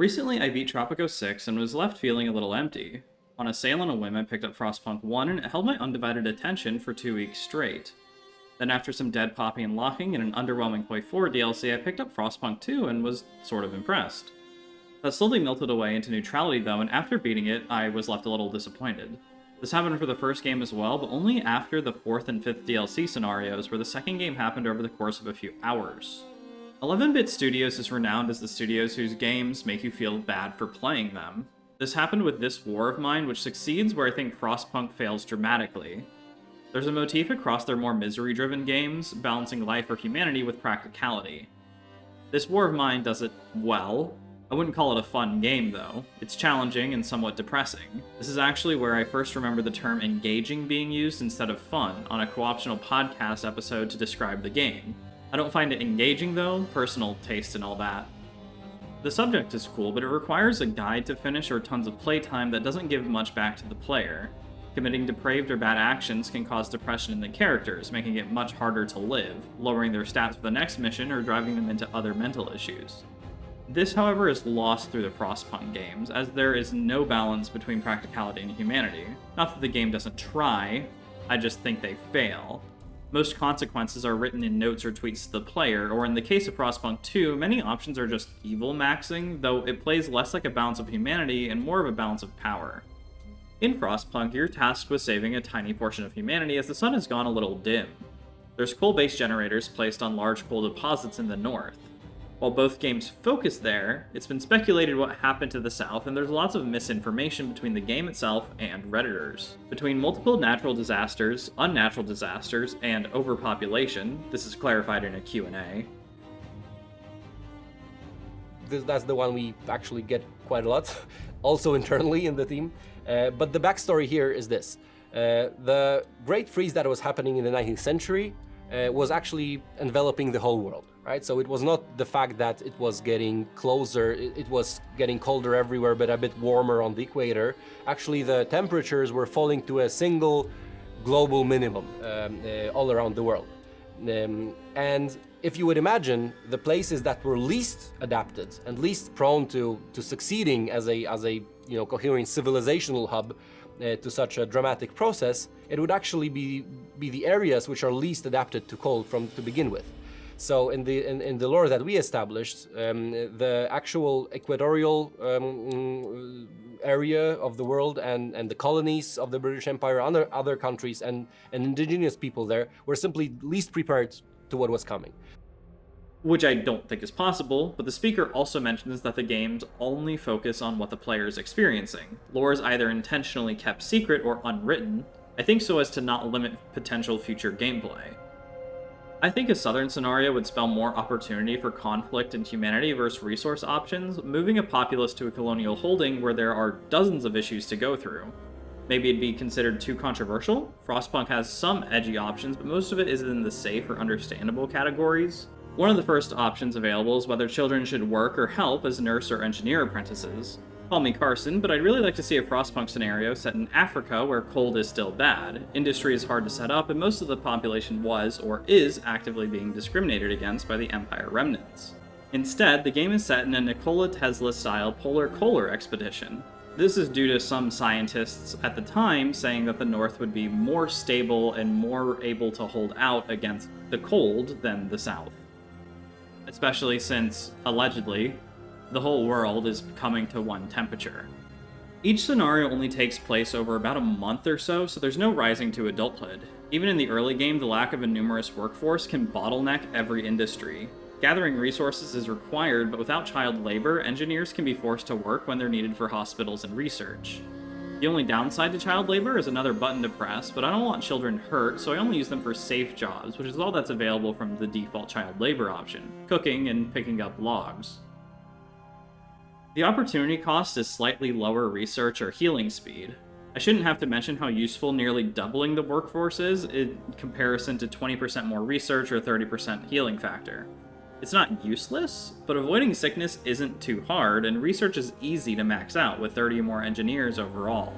Recently, I beat Tropico 6 and was left feeling a little empty. On a sale on a whim, I picked up FrostPunk 1 and it held my undivided attention for 2 weeks straight. Then after some dead popping and locking and an underwhelming Play 4 DLC, I picked up FrostPunk 2 and was sort of impressed. That slowly melted away into neutrality though, and after beating it, I was left a little disappointed. This happened for the first game as well, but only after the 4th and 5th DLC scenarios, where the second game happened over the course of a few hours. 11-Bit Studios is renowned as the studios whose games make you feel bad for playing them. This happened with this War of Mine, which succeeds where I think FrostPunk fails dramatically. There's a motif across their more misery-driven games, balancing life or humanity with practicality. This War of Mine does it well. I wouldn't call it a fun game, though. It's challenging and somewhat depressing. This is actually where I first remember the term engaging being used instead of fun on a co-optional podcast episode to describe the game. I don't find it engaging though, personal taste and all that. The subject is cool, but it requires a guide to finish or tons of playtime that doesn't give much back to the player. Committing depraved or bad actions can cause depression in the characters, making it much harder to live, lowering their stats for the next mission or driving them into other mental issues. This, however, is lost through the FrostPunk games, as there is no balance between practicality and humanity. Not that the game doesn't try, I just think they fail. Most consequences are written in notes or tweets to the player, or in the case of FrostPunk 2, many options are just evil maxing, though it plays less like a balance of humanity and more of a balance of power. In FrostPunk, you're tasked with saving a tiny portion of humanity as the sun has gone a little dim. There's coal-based generators placed on large coal deposits in the north. While both games focus there, it's been speculated what happened to the south, and there's lots of misinformation between the game itself and Redditors. Between multiple natural disasters, unnatural disasters, and overpopulation, this is clarified in a Q&A. That's the one we actually get quite a lot, also internally in the team. But the backstory here is this. The Great Freeze that was happening in the 19th century was actually enveloping the whole world. Right, so it was not the fact that it was getting closer, it was getting colder everywhere, but a bit warmer on the equator. Actually, the temperatures were falling to a single global minimum all around the world. And if you would imagine the places that were least adapted and least prone to succeeding as a coherent civilizational hub to such a dramatic process, it would actually be the areas which are least adapted to cold to begin with. So in the lore that we established, the actual equatorial area of the world and the colonies of the British Empire, other countries and indigenous people there were simply least prepared to what was coming. Which I don't think is possible, but the speaker also mentions that the games only focus on what the player is experiencing. Lore is either intentionally kept secret or unwritten, I think so as to not limit potential future gameplay. I think a southern scenario would spell more opportunity for conflict and humanity versus resource options, moving a populace to a colonial holding where there are dozens of issues to go through. Maybe it'd be considered too controversial? FrostPunk has some edgy options, but most of it is in the safe or understandable categories. One of the first options available is whether children should work or help as nurse or engineer apprentices. Call me Carson, but I'd really like to see a FrostPunk scenario set in Africa where cold is still bad. Industry is hard to set up, and most of the population was, or is, actively being discriminated against by the Empire remnants. Instead, the game is set in a Nikola Tesla-style polar expedition. This is due to some scientists at the time saying that the North would be more stable and more able to hold out against the cold than the South. Especially since, allegedly, the whole world is coming to one temperature. Each scenario only takes place over about a month or so there's no rising to adulthood. Even in the early game, the lack of a numerous workforce can bottleneck every industry. Gathering resources is required, but without child labor, engineers can be forced to work when they're needed for hospitals and research. The only downside to child labor is another button to press, but I don't want children hurt, so I only use them for safe jobs, which is all that's available from the default child labor option, cooking and picking up logs. The opportunity cost is slightly lower research or healing speed. I shouldn't have to mention how useful nearly doubling the workforce is in comparison to 20% more research or 30% healing factor. It's not useless, but avoiding sickness isn't too hard, and research is easy to max out with 30 or more engineers overall.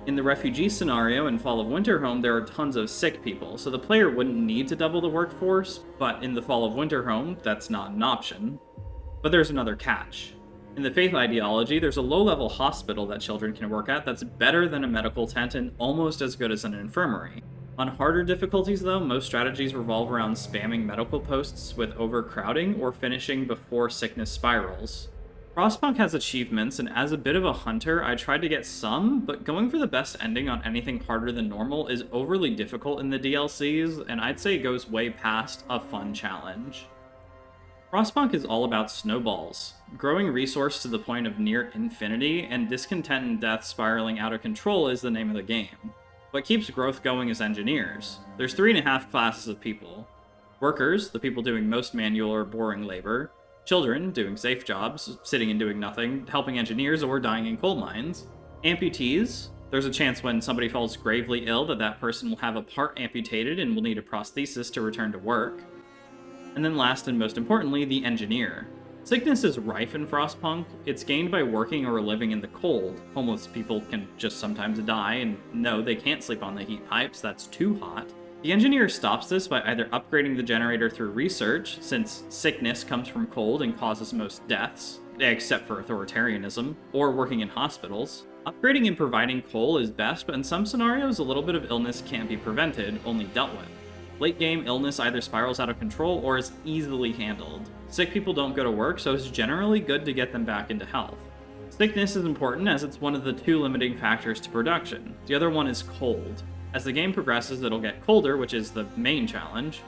In the refugee scenario in Fall of Winterhome, there are tons of sick people, so the player wouldn't need to double the workforce, but in the Fall of Winterhome, that's not an option. But there's another catch. In the faith ideology, there's a low-level hospital that children can work at that's better than a medical tent and almost as good as an infirmary. On harder difficulties, though, most strategies revolve around spamming medical posts with overcrowding or finishing before sickness spirals. FrostPunk has achievements, and as a bit of a hunter, I tried to get some, but going for the best ending on anything harder than normal is overly difficult in the DLCs, and I'd say goes way past a fun challenge. FrostPunk is all about snowballs, growing resource to the point of near infinity, and discontent and death spiraling out of control is the name of the game. What keeps growth going is engineers. There's 3.5 classes of people. Workers, the people doing most manual or boring labor. Children, doing safe jobs, sitting and doing nothing, helping engineers, or dying in coal mines. Amputees, there's a chance when somebody falls gravely ill that that person will have a part amputated and will need a prosthesis to return to work. And then last and most importantly, the engineer. Sickness is rife in FrostPunk. It's gained by working or living in the cold. Homeless people can just sometimes die, and no, they can't sleep on the heat pipes, that's too hot. The engineer stops this by either upgrading the generator through research, since sickness comes from cold and causes most deaths, except for authoritarianism, or working in hospitals. Upgrading and providing coal is best, but in some scenarios, a little bit of illness can't be prevented, only dealt with. Late game illness either spirals out of control or is easily handled. Sick people don't go to work, so it's generally good to get them back into health. Sickness is important as it's one of the 2 limiting factors to production. The other one is cold. As the game progresses, it'll get colder, which is the main challenge.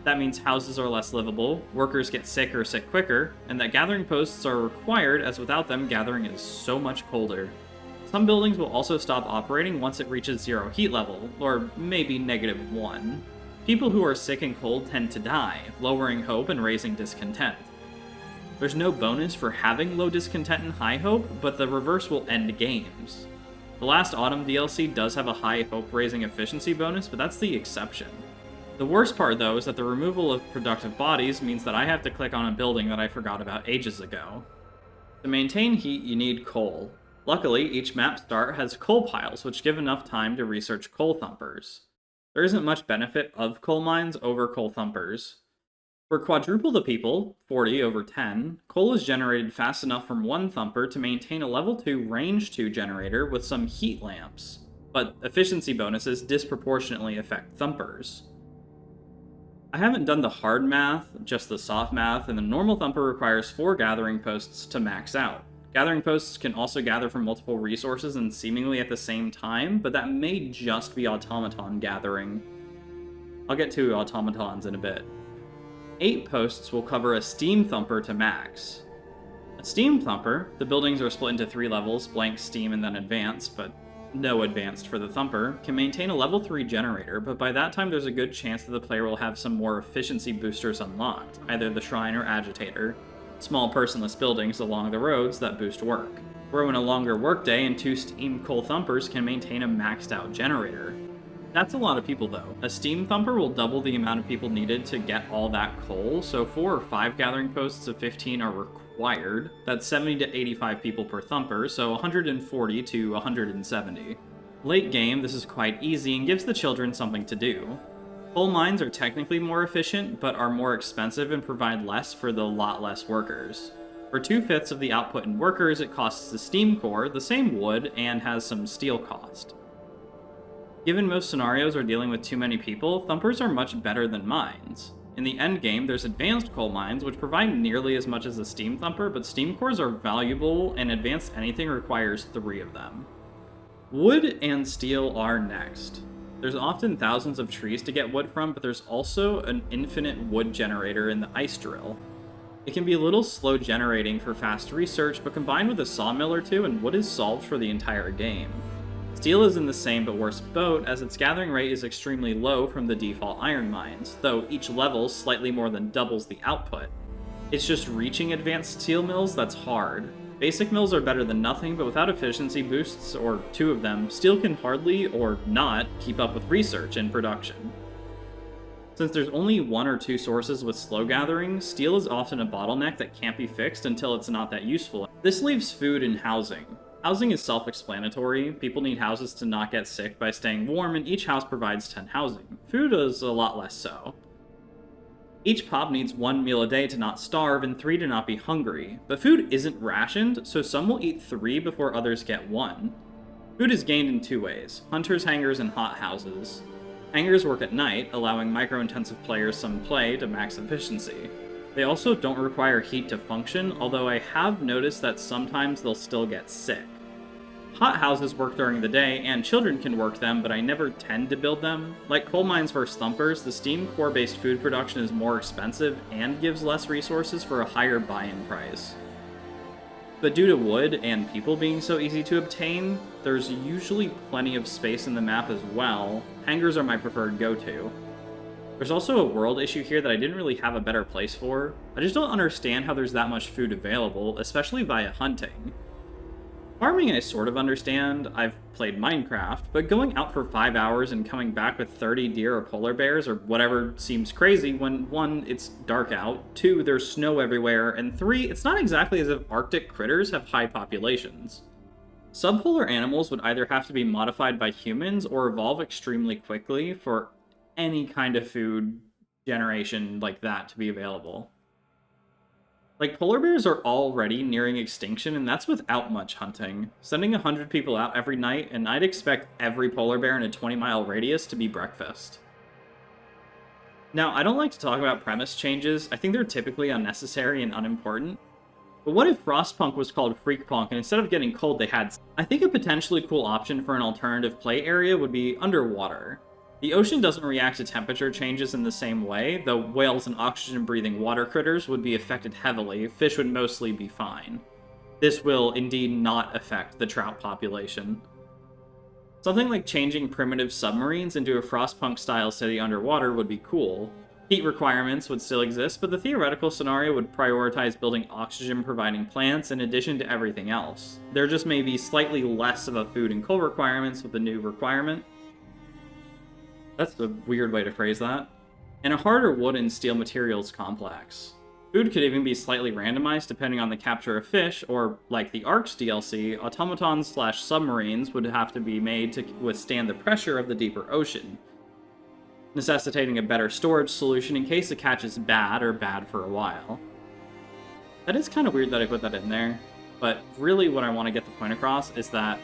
That means houses are less livable, workers get sick or sick quicker, and that gathering posts are required as without them, gathering is so much colder. Some buildings will also stop operating once it reaches 0 heat level, or maybe -1. People who are sick and cold tend to die, lowering hope and raising discontent. There's no bonus for having low discontent and high hope, but the reverse will end games. The last Autumn DLC does have a high hope raising efficiency bonus, but that's the exception. The worst part though is that the removal of productive bodies means that I have to click on a building that I forgot about ages ago. To maintain heat, you need coal. Luckily, each map start has coal piles, which give enough time to research coal thumpers. There isn't much benefit of coal mines over coal thumpers. For quadruple the people, 40 over 10, coal is generated fast enough from one thumper to maintain a level 2 range 2 generator with some heat lamps, but efficiency bonuses disproportionately affect thumpers. I haven't done the hard math, just the soft math, and the normal thumper requires 4 gathering posts to max out. Gathering posts can also gather from multiple resources and seemingly at the same time, but that may just be automaton gathering. I'll get to automatons in a bit. 8 posts will cover a steam thumper to max. A steam thumper, the buildings are split into 3 levels, blank, steam, and then advanced, but no advanced for the thumper, can maintain a level 3 generator, but by that time there's a good chance that the player will have some more efficiency boosters unlocked, either the shrine or agitator. Small personless buildings along the roads that boost work. Throw in a longer workday and 2 steam coal thumpers can maintain a maxed out generator. That's a lot of people though. A steam thumper will double the amount of people needed to get all that coal, so 4 or 5 gathering posts of 15 are required. That's 70 to 85 people per thumper, so 140 to 170. Late game, this is quite easy and gives the children something to do. Coal mines are technically more efficient, but are more expensive and provide less for the lot less workers. For 2/5 of the output in workers, it costs the steam core the same wood and has some steel cost. Given most scenarios are dealing with too many people, thumpers are much better than mines. In the end game, there's advanced coal mines, which provide nearly as much as a steam thumper, but steam cores are valuable, and advanced anything requires 3 of them. Wood and steel are next. There's often thousands of trees to get wood from, but there's also an infinite wood generator in the ice drill. It can be a little slow generating for fast research, but combined with a sawmill or 2, and wood is solved for the entire game. Steel is in the same but worse boat, as its gathering rate is extremely low from the default iron mines, though each level slightly more than doubles the output. It's just reaching advanced steel mills that's hard. Basic mills are better than nothing, but without efficiency boosts, or 2 of them, steel can hardly, or not, keep up with research and production. Since there's only 1 or 2 sources with slow gathering, steel is often a bottleneck that can't be fixed until it's not that useful. This leaves food and housing. Housing is self-explanatory. People need houses to not get sick by staying warm, and each house provides 10 housing. Food is a lot less so. Each pop needs 1 meal a day to not starve and 3 to not be hungry, but food isn't rationed, so some will eat 3 before others get 1. Food is gained in 2 ways: hunters' hangars and hot houses. Hangars work at night, allowing micro-intensive players some play to max efficiency. They also don't require heat to function, although I have noticed that sometimes they'll still get sick. Hot houses work during the day, and children can work them, but I never tend to build them. Like coal mines versus thumpers, the steam core-based food production is more expensive and gives less resources for a higher buy-in price. But due to wood and people being so easy to obtain, there's usually plenty of space in the map as well. Hangars are my preferred go-to. There's also a world issue here that I didn't really have a better place for. I just don't understand how there's that much food available, especially via hunting. Farming I sort of understand, I've played Minecraft, but going out for 5 hours and coming back with 30 deer or polar bears or whatever seems crazy when 1, it's dark out, 2, there's snow everywhere, and 3, it's not exactly as if Arctic critters have high populations. Subpolar animals would either have to be modified by humans or evolve extremely quickly for any kind of food generation like that to be available. Like, polar bears are already nearing extinction, and that's without much hunting. Sending 100 people out every night, and I'd expect every polar bear in a 20-mile radius to be breakfast. Now, I don't like to talk about premise changes. I think they're typically unnecessary and unimportant. But what if FrostPunk was called FreakPunk, and instead of getting cold, they had... I think a potentially cool option for an alternative play area would be underwater. The ocean doesn't react to temperature changes in the same way, though whales and oxygen-breathing water critters would be affected heavily. Fish would mostly be fine. This will indeed not affect the trout population. Something like changing primitive submarines into a Frostpunk-style city underwater would be cool. Heat requirements would still exist, but the theoretical scenario would prioritize building oxygen-providing plants in addition to everything else. There just may be slightly less of a food and coal requirements with the new requirement. That's a weird way to phrase that. And a harder wood and steel materials complex. Food could even be slightly randomized depending on the capture of fish, or, like the Arcs DLC, automatons/submarines would have to be made to withstand the pressure of the deeper ocean, necessitating a better storage solution in case the catch is bad or bad for a while. That is kind of weird that I put that in there, but really what I want to get the point across is that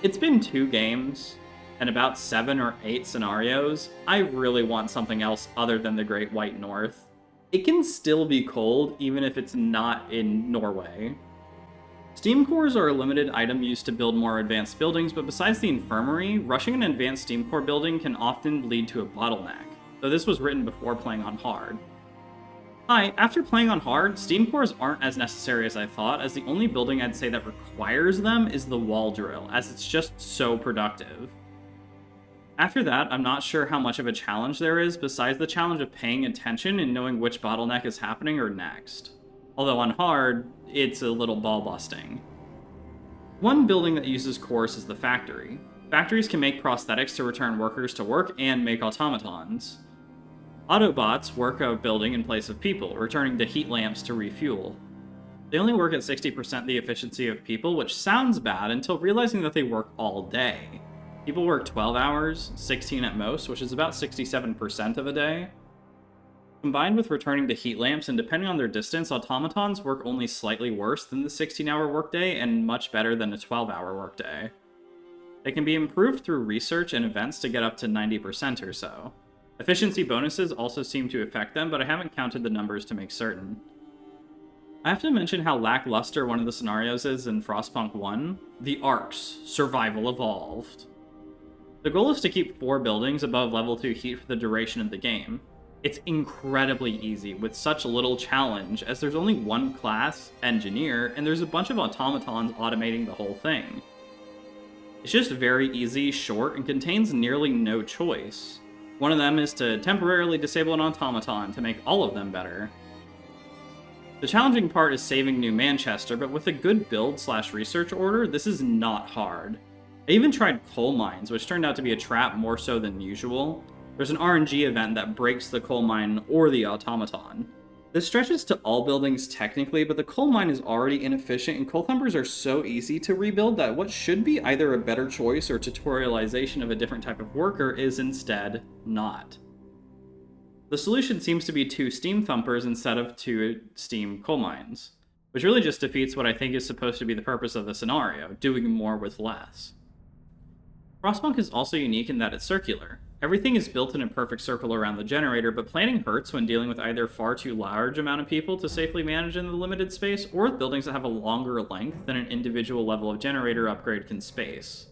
it's been 2 games, and about 7 or 8 scenarios. I really want something else other than the Great White North. It can still be cold, even if it's not in Norway. Steam cores are a limited item used to build more advanced buildings, but besides the infirmary, rushing an advanced steam core building can often lead to a bottleneck, though this was written before playing on hard. Hi, after playing on hard, steam cores aren't as necessary as I thought, as the only building I'd say that requires them is the wall drill, as it's just so productive. After that, I'm not sure how much of a challenge there is, besides the challenge of paying attention and knowing which bottleneck is happening or next. Although on hard, it's a little ball-busting. One building that uses cores is the factory. Factories can make prosthetics to return workers to work and make automatons. Autobots work a building in place of people, returning to heat lamps to refuel. They only work at 60% the efficiency of people, which sounds bad until realizing that they work all day. People work 12 hours, 16 at most, which is about 67% of a day. Combined with returning to heat lamps and depending on their distance, automatons work only slightly worse than the 16-hour workday and much better than a 12-hour workday. They can be improved through research and events to get up to 90% or so. Efficiency bonuses also seem to affect them, but I haven't counted the numbers to make certain. I have to mention how lackluster one of the scenarios is in Frostpunk 1, the Arcs, Survival Evolved. The goal is to keep 4 buildings above level 2 heat for the duration of the game. It's incredibly easy with such little challenge, as there's only 1 class, Engineer, and there's a bunch of automatons automating the whole thing. It's just very easy, short, and contains nearly no choice. One of them is to temporarily disable an automaton to make all of them better. The challenging part is saving New Manchester, but with a good build/research order, this is not hard. I even tried coal mines, which turned out to be a trap more so than usual. There's an RNG event that breaks the coal mine or the automaton. This stretches to all buildings technically, but the coal mine is already inefficient and coal thumpers are so easy to rebuild that what should be either a better choice or tutorialization of a different type of worker is instead not. The solution seems to be 2 steam thumpers instead of 2 steam coal mines, which really just defeats what I think is supposed to be the purpose of the scenario, doing more with less. FrostPunk is also unique in that it's circular. Everything is built in a perfect circle around the generator, but planning hurts when dealing with either far too large amount of people to safely manage in the limited space, or with buildings that have a longer length than an individual level of generator upgrade can space.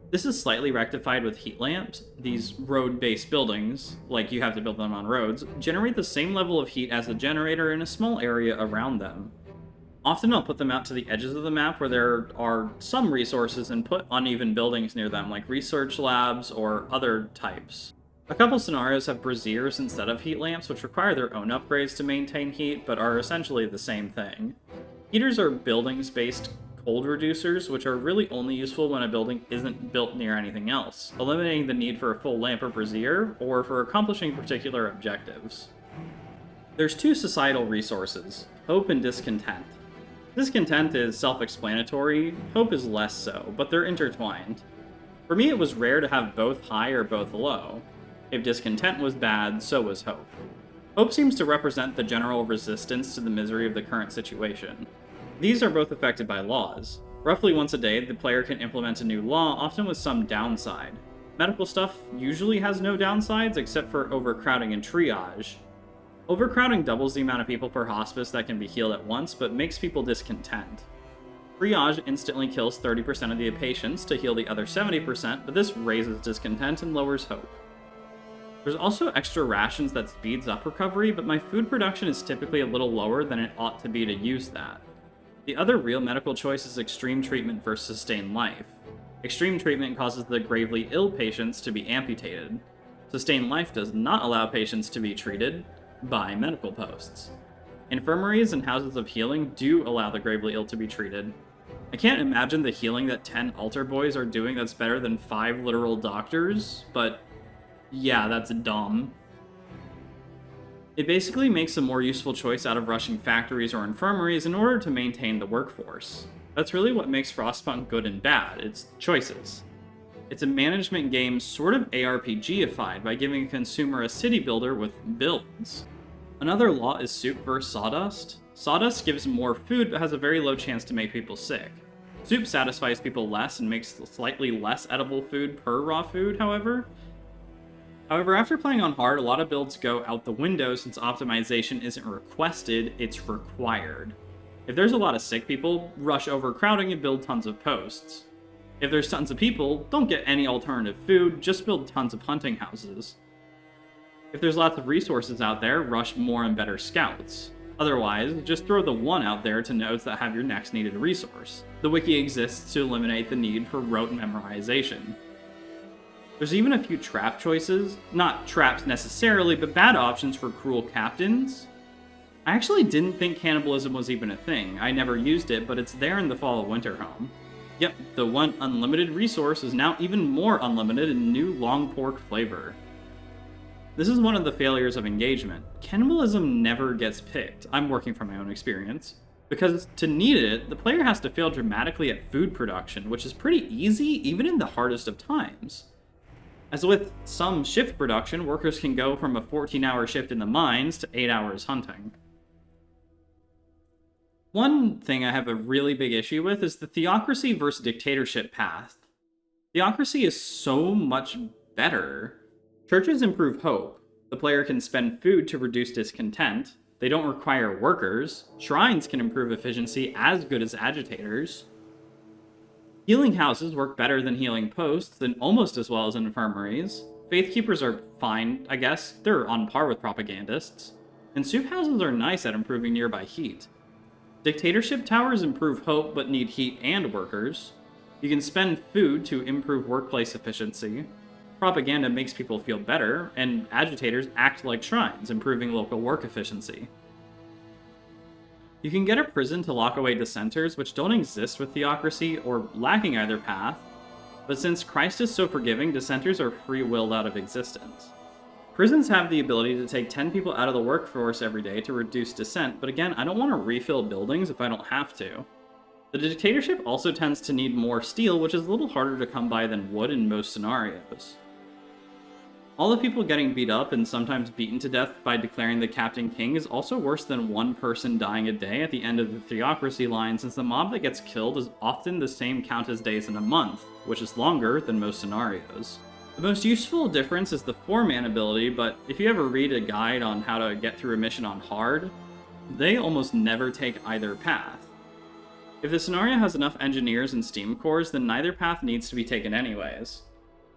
This is slightly rectified with heat lamps. These road-based buildings, like you have to build them on roads, generate the same level of heat as the generator in a small area around them. Often I'll put them out to the edges of the map where there are some resources and put uneven buildings near them, like research labs or other types. A couple scenarios have braziers instead of heat lamps, which require their own upgrades to maintain heat, but are essentially the same thing. Heaters are buildings-based cold reducers, which are really only useful when a building isn't built near anything else, eliminating the need for a full lamp or brazier, or for accomplishing particular objectives. There's 2 societal resources, hope and discontent. Discontent is self-explanatory, hope is less so, but they're intertwined. For me, it was rare to have both high or both low. If discontent was bad, so was hope. Hope seems to represent the general resistance to the misery of the current situation. These are both affected by laws. Roughly once a day, the player can implement a new law, often with some downside. Medical stuff usually has no downsides, except for overcrowding and triage. Overcrowding doubles the amount of people per hospice that can be healed at once, but makes people discontent. Triage instantly kills 30% of the patients to heal the other 70%, but this raises discontent and lowers hope. There's also extra rations that speeds up recovery, but my food production is typically a little lower than it ought to be to use that. The other real medical choice is extreme treatment versus sustained life. Extreme treatment causes the gravely ill patients to be amputated. Sustained life does not allow patients to be treated by medical posts. Infirmaries and houses of healing do allow the gravely ill to be treated. I can't imagine the healing that 10 altar boys are doing that's better than 5 literal doctors, but yeah, that's dumb. It basically makes a more useful choice out of rushing factories or infirmaries in order to maintain the workforce. That's really what makes FrostPunk good and bad, it's choices. It's a management game sort of ARPG-ified by giving a consumer a city builder with builds. Another law is soup versus sawdust. Sawdust gives more food but has a very low chance to make people sick. Soup satisfies people less and makes slightly less edible food per raw food, however. After playing on hard, a lot of builds go out the window since optimization isn't requested, it's required. If there's a lot of sick people, rush overcrowding and build tons of posts. If there's tons of people, don't get any alternative food, just build tons of hunting houses. If there's lots of resources out there, rush more and better scouts. Otherwise, just throw the 1 out there to nodes that have your next needed resource. The wiki exists to eliminate the need for rote memorization. There's even a few trap choices, not traps necessarily, but bad options for cruel captains. I actually didn't think cannibalism was even a thing. I never used it, but it's there in the Fall of Winterhome. Yep, the one unlimited resource is now even more unlimited in new long pork flavor. This is one of the failures of engagement. Cannibalism never gets picked, I'm working from my own experience. Because to need it, the player has to fail dramatically at food production, which is pretty easy even in the hardest of times. As with some shift production, workers can go from a 14-hour shift in the mines to 8 hours hunting. One thing I have a really big issue with is the theocracy versus dictatorship path. Theocracy is so much better. Churches improve hope. The player can spend food to reduce discontent. They don't require workers. Shrines can improve efficiency as good as agitators. Healing houses work better than healing posts, and almost as well as infirmaries. Faith keepers are fine, I guess. They're on par with propagandists. And soup houses are nice at improving nearby heat. Dictatorship towers improve hope but need heat and workers. You can spend food to improve workplace efficiency. Propaganda makes people feel better, and agitators act like shrines, improving local work efficiency. You can get a prison to lock away dissenters, which don't exist with theocracy or lacking either path, but since Christ is so forgiving, dissenters are free-willed out of existence. Prisons have the ability to take 10 people out of the workforce every day to reduce dissent, but again, I don't want to refill buildings if I don't have to. The dictatorship also tends to need more steel, which is a little harder to come by than wood in most scenarios. All the people getting beat up and sometimes beaten to death by declaring the Captain King is also worse than one person dying a day at the end of the Theocracy line, since the mob that gets killed is often the same count as days in a month, which is longer than most scenarios. The most useful difference is the 4-man ability, but if you ever read a guide on how to get through a mission on hard, they almost never take either path. If the scenario has enough engineers and steam cores, then neither path needs to be taken anyways.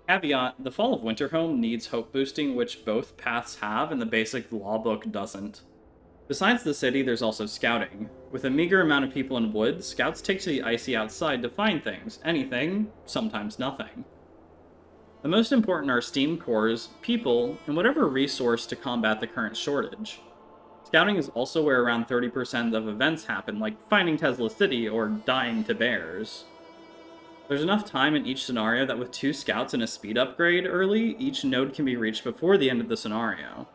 Caveat, the Fall of Winterhome needs hope boosting, which both paths have, and the basic law book doesn't. Besides the city, there's also scouting. With a meager amount of people in woods, scouts take to the icy outside to find things. Anything, sometimes nothing. The most important are steam cores, people, and whatever resource to combat the current shortage. Scouting is also where around 30% of events happen, like finding Tesla City or dying to bears. There's enough time in each scenario that with 2 scouts and a speed upgrade early, each node can be reached before the end of the scenario.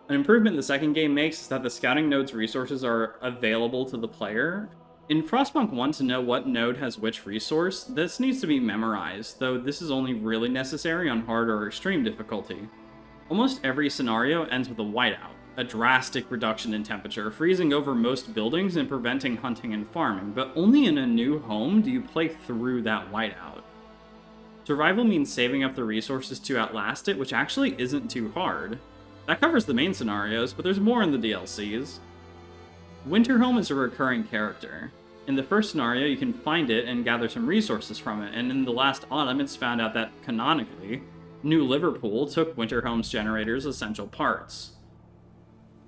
An improvement the second game makes is that the scouting node's resources are available to the player. In FrostPunk 1, to know what node has which resource, this needs to be memorized, though this is only really necessary on hard or extreme difficulty. Almost every scenario ends with a whiteout, a drastic reduction in temperature, freezing over most buildings and preventing hunting and farming, but only in a new home do you play through that whiteout. Survival means saving up the resources to outlast it, which actually isn't too hard. That covers the main scenarios, but there's more in the DLCs. Winterhome is a recurring character. In the first scenario, you can find it and gather some resources from it, and in the last autumn, it's found out that, canonically, New Liverpool took Winterhome's generator's essential parts.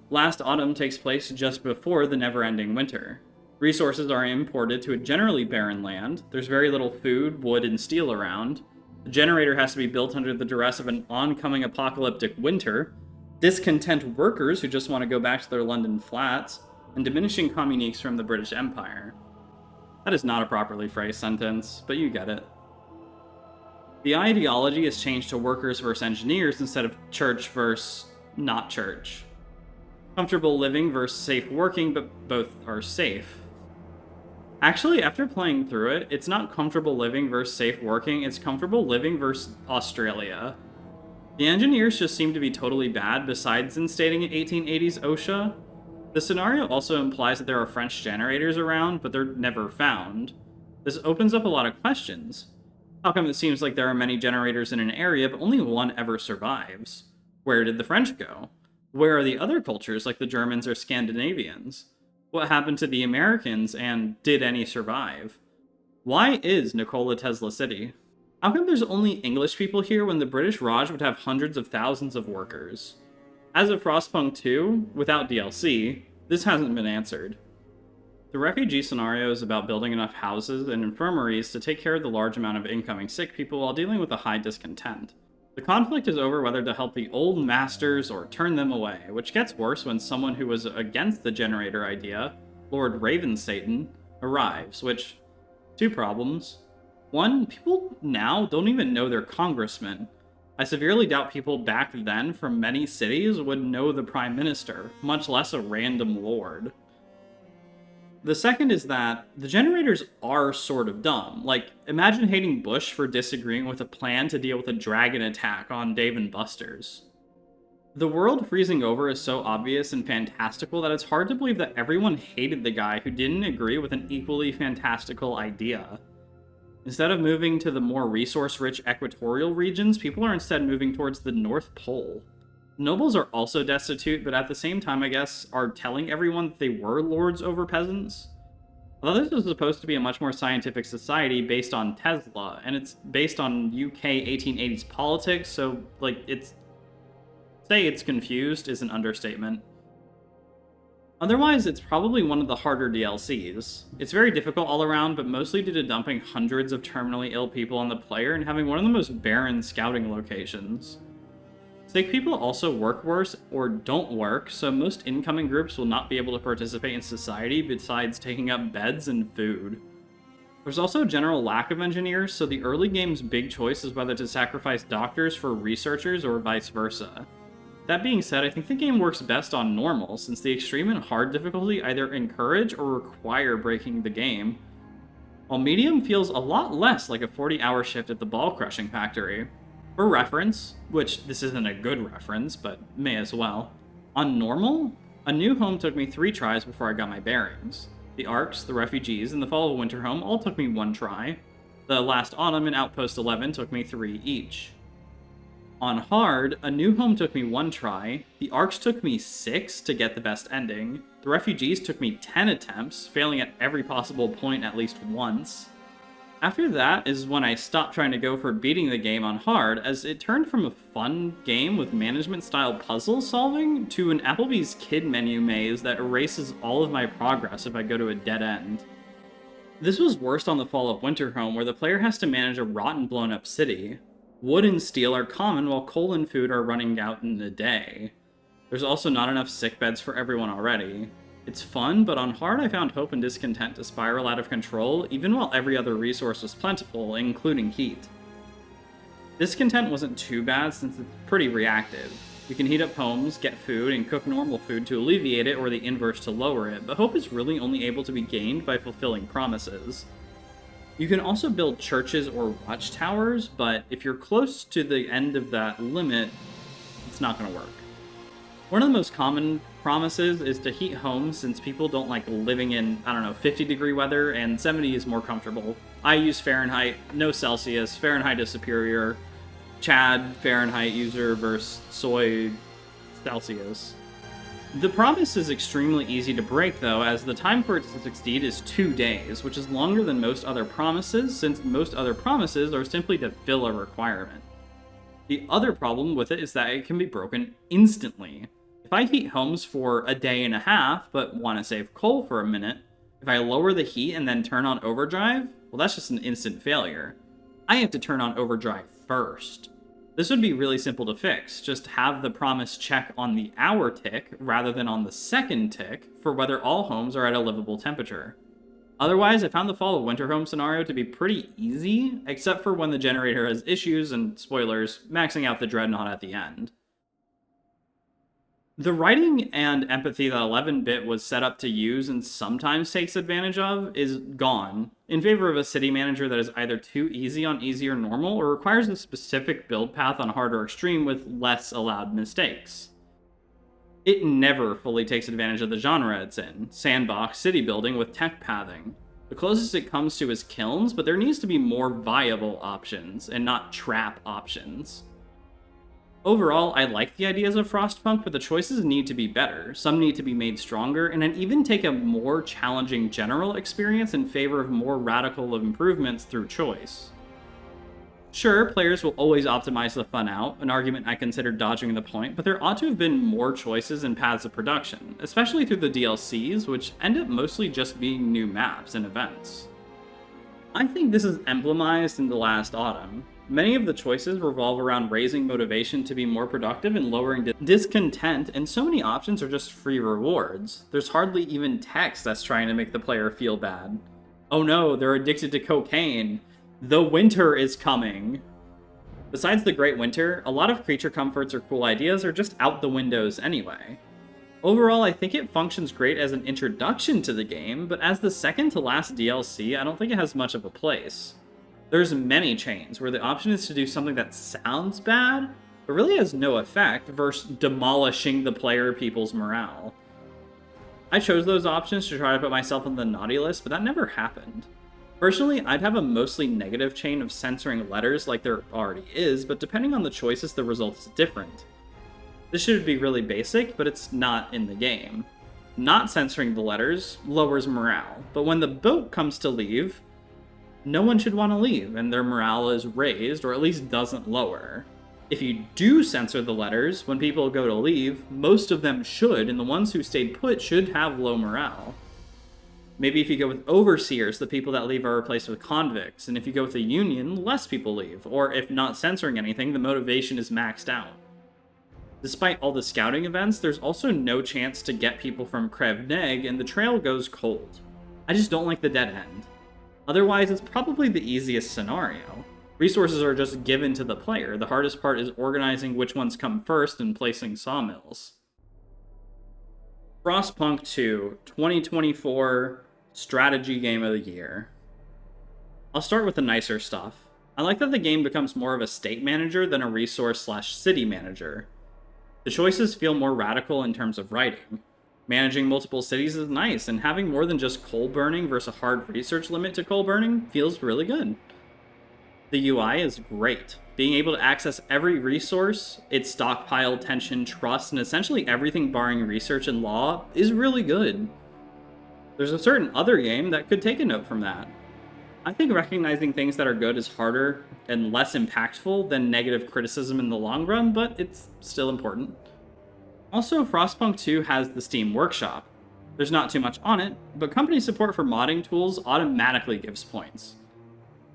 Last autumn takes place just before the never-ending winter. Resources are imported to a generally barren land, there's very little food, wood, and steel around. The generator has to be built under the duress of an oncoming apocalyptic winter, discontent workers who just want to go back to their London flats, and diminishing communiques from the British Empire. That is not a properly phrased sentence, but you get it. The ideology has changed to workers versus engineers instead of church versus not church. Comfortable living versus safe working, but both are safe. Actually, after playing through it, it's not comfortable living versus safe working, it's comfortable living versus Australia. The engineers just seem to be totally bad, besides instating 1880s OSHA. The scenario also implies that there are French generators around, but they're never found. This opens up a lot of questions. How come it seems like there are many generators in an area, but only one ever survives? Where did the French go? Where are the other cultures, like the Germans or Scandinavians? What happened to the Americans, and did any survive? Why is Nikola Tesla City? How come there's only English people here when the British Raj would have hundreds of thousands of workers? As of FrostPunk 2, without DLC, this hasn't been answered. The refugee scenario is about building enough houses and infirmaries to take care of the large amount of incoming sick people while dealing with a high discontent. The conflict is over whether to help the old masters or turn them away, which gets worse when someone who was against the generator idea, Lord Raven Satan, arrives, which... 2 problems. 1, people now don't even know their congressman. I severely doubt people back then from many cities would know the Prime Minister, much less a random lord. The second is that the generators are sort of dumb. Like, imagine hating Bush for disagreeing with a plan to deal with a dragon attack on Dave & Buster's. The world freezing over is so obvious and fantastical that it's hard to believe that everyone hated the guy who didn't agree with an equally fantastical idea. Instead of moving to the more resource-rich equatorial regions, people are instead moving towards the North Pole. Nobles are also destitute, but at the same time, I guess, are telling everyone that they were lords over peasants. Although this was supposed to be a much more scientific society based on Tesla, and it's based on UK 1880s politics, so, like, say it's confused is an understatement. Otherwise, it's probably one of the harder DLCs. It's very difficult all around, but mostly due to dumping hundreds of terminally ill people on the player and having one of the most barren scouting locations. Sick people also work worse or don't work, so most incoming groups will not be able to participate in society besides taking up beds and food. There's also a general lack of engineers, so the early game's big choice is whether to sacrifice doctors for researchers or vice versa. That being said, I think the game works best on normal, since the extreme and hard difficulty either encourage or require breaking the game, while medium feels a lot less like a 40-hour shift at the ball crushing factory. For reference, which this isn't a good reference, but may as well, on normal, a new home took me 3 tries before I got my bearings. The Arcs, the Refugees, and the Fall of Winter Home all took me 1 try. The Last Autumn and Outpost 11 took me 3 each. On hard, a new home took me 1 try, the Arcs took me 6 to get the best ending, the Refugees took me 10 attempts, failing at every possible point at least once. After that is when I stopped trying to go for beating the game on hard, as it turned from a fun game with management-style puzzle solving to an Applebee's kid menu maze that erases all of my progress if I go to a dead end. This was worst on the Fall of Winter Home, where the player has to manage a rotten blown-up city. Wood and steel are common, while coal and food are running out in a day. There's also not enough sick beds for everyone already. It's fun, but on hard I found hope and discontent to spiral out of control, even while every other resource was plentiful, including heat. Discontent wasn't too bad since it's pretty reactive. You can heat up homes, get food, and cook normal food to alleviate it or the inverse to lower it, but hope is really only able to be gained by fulfilling promises. You can also build churches or watchtowers, but if you're close to the end of that limit, it's not going to work. One of the most common promises is to heat homes since people don't like living in, 50-degree weather, and 70 is more comfortable. I use Fahrenheit, no Celsius. Fahrenheit is superior. Chad, Fahrenheit user versus Soy, Celsius. The promise is extremely easy to break though, as the time for it to succeed is 2 days, which is longer than most other promises, since most other promises are simply to fill a requirement. The other problem with it is that it can be broken instantly. If I heat homes for a day and a half, but want to save coal for a minute, if I lower the heat and then turn on overdrive, well, that's just an instant failure. I have to turn on overdrive first. This would be really simple to fix. Just have the promise check on the hour tick rather than on the second tick for whether all homes are at a livable temperature. Otherwise, I found the Fall of Winter Home scenario to be pretty easy, except for when the generator has issues and, spoilers, maxing out the Dreadnought at the end. The writing and empathy that 11-bit was set up to use and sometimes takes advantage of is gone, in favor of a city manager that is either too easy on easy or normal, or requires a specific build path on hard or extreme with less allowed mistakes. It never fully takes advantage of the genre it's in, sandbox city building with tech pathing. The closest it comes to is kilns, but there needs to be more viable options, and not trap options. Overall, I like the ideas of FrostPunk, but the choices need to be better. Some need to be made stronger, and I'd even take a more challenging general experience in favor of more radical improvements through choice. Sure, players will always optimize the fun out, an argument I consider dodging the point, but there ought to have been more choices and paths of production, especially through the DLCs, which end up mostly just being new maps and events. I think this is emblemized in The Last Autumn. Many of the choices revolve around raising motivation to be more productive and lowering discontent, and so many options are just free rewards. There's hardly even text that's trying to make the player feel bad. Oh no, they're addicted to cocaine. The winter is coming. Besides the Great Winter, a lot of creature comforts or cool ideas are just out the windows anyway. Overall, I think it functions great as an introduction to the game, but as the second to last DLC, I don't think it has much of a place. There's many chains where the option is to do something that sounds bad, but really has no effect, versus demolishing the player people's morale. I chose those options to try to put myself on the naughty list, but that never happened. Personally, I'd have a mostly negative chain of censoring letters like there already is, but depending on the choices, the result is different. This should be really basic, but it's not in the game. Not censoring the letters lowers morale, but when the boat comes to leave, no one should want to leave, and their morale is raised, or at least doesn't lower. If you do censor the letters, when people go to leave, most of them should, and the ones who stayed put should have low morale. Maybe if you go with overseers, the people that leave are replaced with convicts, and if you go with a union, less people leave, or if not censoring anything, the motivation is maxed out. Despite all the scouting events, there's also no chance to get people from Krev Neg, and the trail goes cold. I just don't like the dead end. Otherwise, it's probably the easiest scenario. Resources are just given to the player. The hardest part is organizing which ones come first and placing sawmills. FrostPunk 2, 2024 Strategy Game of the Year. I'll start with the nicer stuff. I like that the game becomes more of a state manager than a resource/city manager. The choices feel more radical in terms of writing. Managing multiple cities is nice, and having more than just coal burning versus a hard research limit to coal burning feels really good. The UI is great. Being able to access every resource, its stockpile, tension, trust, and essentially everything barring research and law is really good. There's a certain other game that could take a note from that. I think recognizing things that are good is harder and less impactful than negative criticism in the long run, but it's still important. Also, Frostpunk 2 has the Steam Workshop. There's not too much on it, but company support for modding tools automatically gives points.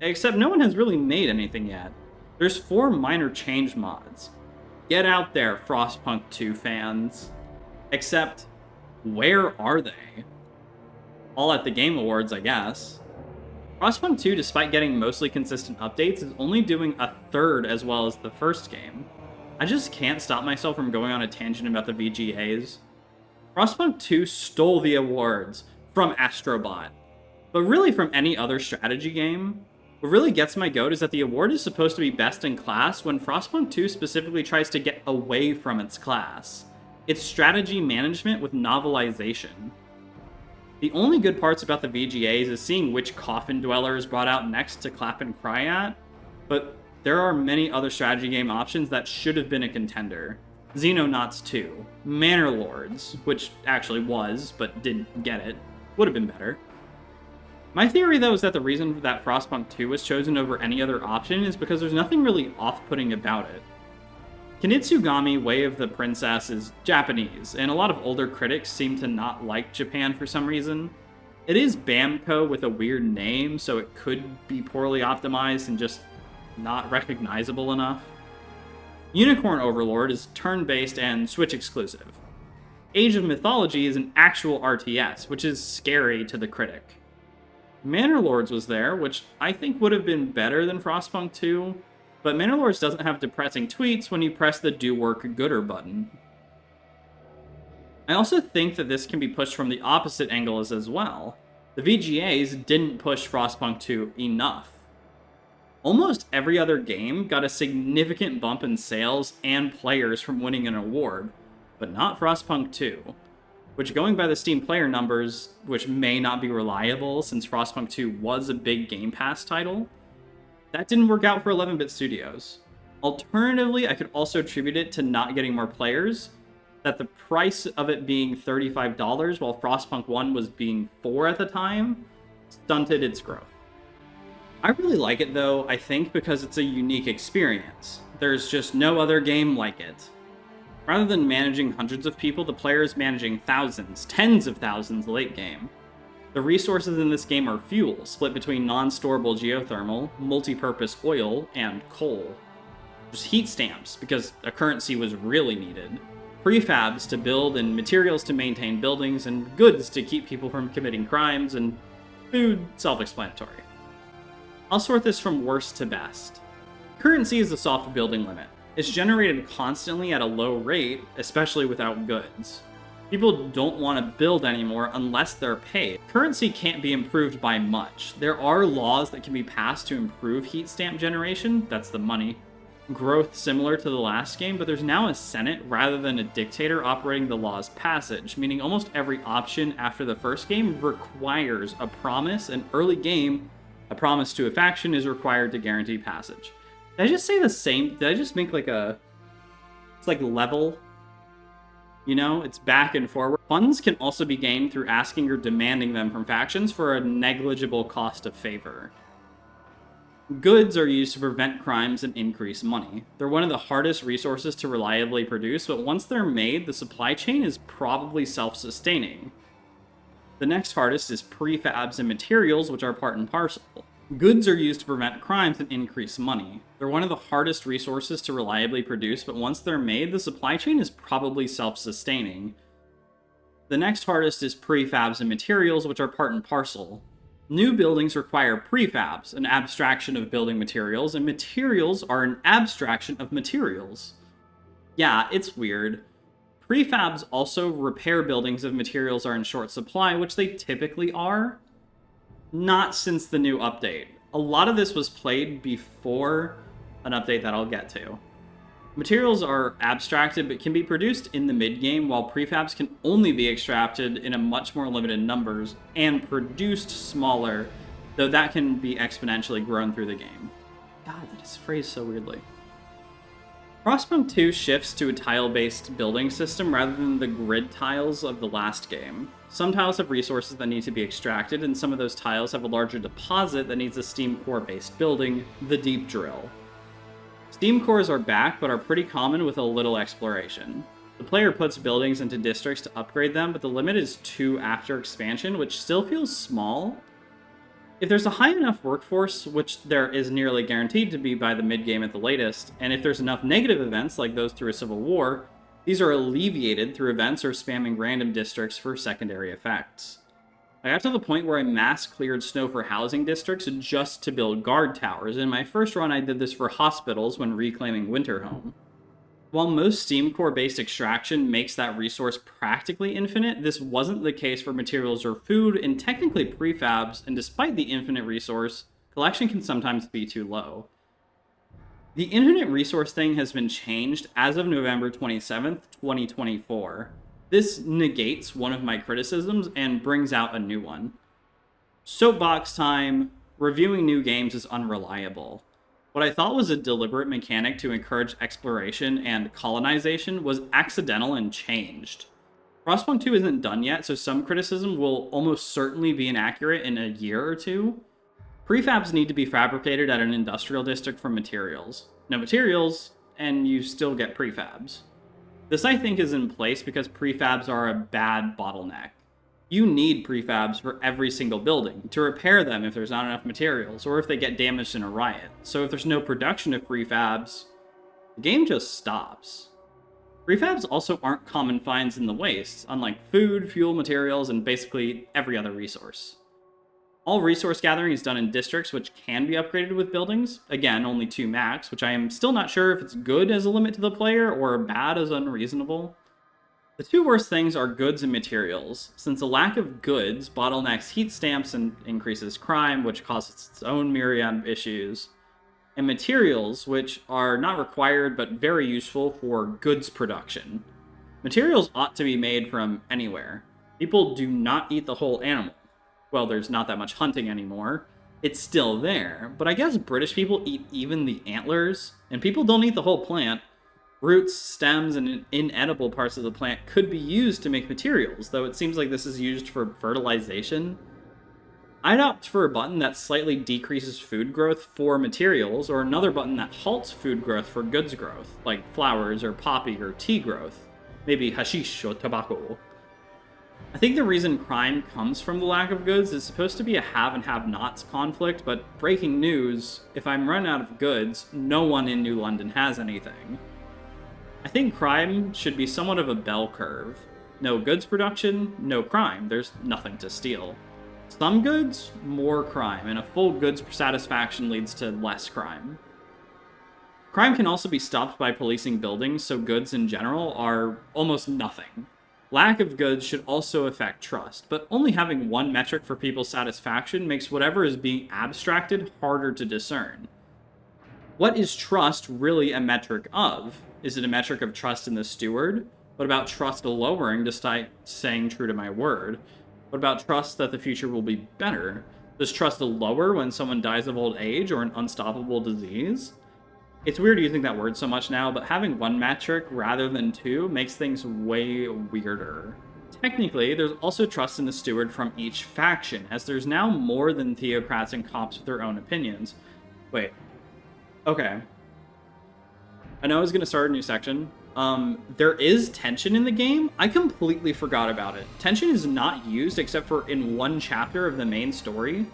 Except no one has really made anything yet. There's 4 minor change mods. Get out there, Frostpunk 2 fans. Except, where are they? All at the Game Awards, I guess. Frostpunk 2, despite getting mostly consistent updates, is only doing a third as well as the first game. I just can't stop myself from going on a tangent about the VGAs. Frostpunk 2 stole the awards from Astrobot, but really from any other strategy game. What really gets my goat is that the award is supposed to be best in class when Frostpunk 2 specifically tries to get away from its class. It's strategy management with novelization. The only good parts about the VGAs is seeing which coffin dweller is brought out next to clap and cry at, but there are many other strategy game options that should have been a contender. Xenonauts 2, Manor Lords, which actually was, but didn't get it, would have been better. My theory, though, is that the reason that Frostpunk 2 was chosen over any other option is because there's nothing really off-putting about it. Kinitsugami Way of the Princess is Japanese, and a lot of older critics seem to not like Japan for some reason. It is Bamco with a weird name, so it could be poorly optimized and just not recognizable enough. Unicorn Overlord is turn-based and Switch exclusive. Age of Mythology is an actual RTS, which is scary to the critic. Manor Lords was there, which I think would have been better than Frostpunk 2, but Manor Lords doesn't have depressing tweets when you press the Do Work Gooder button. I also think that this can be pushed from the opposite angle as well. The VGAs didn't push Frostpunk 2 enough. Almost every other game got a significant bump in sales and players from winning an award, but not Frostpunk 2. Which, going by the Steam player numbers, which may not be reliable since Frostpunk 2 was a big Game Pass title, that didn't work out for 11-bit studios. Alternatively, I could also attribute it to not getting more players, that the price of it being $35 while Frostpunk 1 was being $4 at the time stunted its growth. I really like it though, I think, because it's a unique experience. There's just no other game like it. Rather than managing hundreds of people, the player is managing thousands, tens of thousands late game. The resources in this game are fuel, split between non-storable geothermal, multi-purpose oil, and coal. There's heat stamps, because a currency was really needed. Prefabs to build and materials to maintain buildings, and goods to keep people from committing crimes, and food, self-explanatory. I'll sort this from worst to best. Currency is the soft building limit. It's generated constantly at a low rate, especially without goods. People don't want to build anymore unless they're paid. Currency can't be improved by much. There are laws that can be passed to improve heat stamp generation, that's the money, growth similar to the last game, but there's now a senate rather than a dictator operating the law's passage, meaning almost every option after the first game requires a promise, and early game, a promise to a faction is required to guarantee passage. Did I just say the same? Did I just make like it's like level? You know, it's back and forward. Funds can also be gained through asking or demanding them from factions for a negligible cost of favor. Goods are used to prevent crimes and increase money. They're one of the hardest resources to reliably produce, but once they're made, the supply chain is probably self-sustaining. The next hardest is prefabs and materials, which are part and parcel. Goods are used to prevent crimes and increase money. They're one of the hardest resources to reliably produce, but once they're made, the supply chain is probably self-sustaining. The next hardest is prefabs and materials, which are part and parcel. New buildings require prefabs, an abstraction of building materials, and materials are an abstraction of materials. Yeah, it's weird. Prefabs also repair buildings if materials are in short supply, which they typically are. Not since the new update. A lot of this was played before an update that I'll get to. Materials are abstracted but can be produced in the mid-game, while prefabs can only be extracted in a much more limited numbers and produced smaller, though that can be exponentially grown through the game. God, that is phrased so weirdly. FrostPunk 2 shifts to a tile-based building system rather than the grid tiles of the last game. Some tiles have resources that need to be extracted, and some of those tiles have a larger deposit that needs a steam core-based building, the Deep Drill. Steam cores are back, but are pretty common with a little exploration. The player puts buildings into districts to upgrade them, but the limit is 2 after expansion, which still feels small. If there's a high enough workforce, which there is nearly guaranteed to be by the mid-game at the latest, and if there's enough negative events like those through a civil war, these are alleviated through events or spamming random districts for secondary effects. I got to the point where I mass cleared snow for housing districts just to build guard towers. In my first run, I did this for hospitals when reclaiming Winterhome. While most Steam Core-based extraction makes that resource practically infinite, this wasn't the case for materials or food, and technically prefabs, and despite the infinite resource, collection can sometimes be too low. The infinite resource thing has been changed as of November 27th, 2024. This negates one of my criticisms and brings out a new one. Soapbox time. Reviewing new games is unreliable. What I thought was a deliberate mechanic to encourage exploration and colonization was accidental and changed. FrostPunk 2 isn't done yet, so some criticism will almost certainly be inaccurate in a year or two. Prefabs need to be fabricated at an industrial district for materials. No materials, and you still get prefabs. This, I think, is in place because prefabs are a bad bottleneck. You need prefabs for every single building to repair them if there's not enough materials, or if they get damaged in a riot. So if there's no production of prefabs, the game just stops. Prefabs also aren't common finds in the wastes, unlike food, fuel, materials, and basically every other resource. All resource gathering is done in districts which can be upgraded with buildings. Again, only 2 max, which I am still not sure if it's good as a limit to the player or bad as unreasonable. The 2 worst things are goods and materials, since a lack of goods bottlenecks heat stamps and increases crime, which causes its own myriad of issues, and materials, which are not required but very useful for goods production. Materials ought to be made from anywhere. People do not eat the whole animal. Well, there's not that much hunting anymore. It's still there, but I guess British people eat even the antlers, and people don't eat the whole plant. Roots, stems, and inedible parts of the plant could be used to make materials, though it seems like this is used for fertilization. I'd opt for a button that slightly decreases food growth for materials, or another button that halts food growth for goods growth, like flowers or poppy or tea growth. Maybe hashish or tobacco. I think the reason crime comes from the lack of goods is supposed to be a have and have-nots conflict, but breaking news, if I'm run out of goods, no one in New London has anything. I think crime should be somewhat of a bell curve. No goods production, no crime. There's nothing to steal. Some goods, more crime, and a full goods satisfaction leads to less crime. Crime can also be stopped by policing buildings, so goods in general are almost nothing. Lack of goods should also affect trust, but only having one metric for people's satisfaction makes whatever is being abstracted harder to discern. What is trust really a metric of? Is it a metric of trust in the steward? What about trust lowering despite staying true to my word? What about trust that the future will be better? Does trust lower when someone dies of old age or an unstoppable disease? It's weird using that word so much now, but having one metric rather than 2 makes things way weirder. Technically, there's also trust in the steward from each faction, as there's now more than theocrats and cops with their own opinions. Wait. Okay. I know I was going to start a new section. There is tension in the game. I completely forgot about it. Tension is not used except for in one chapter of the main story.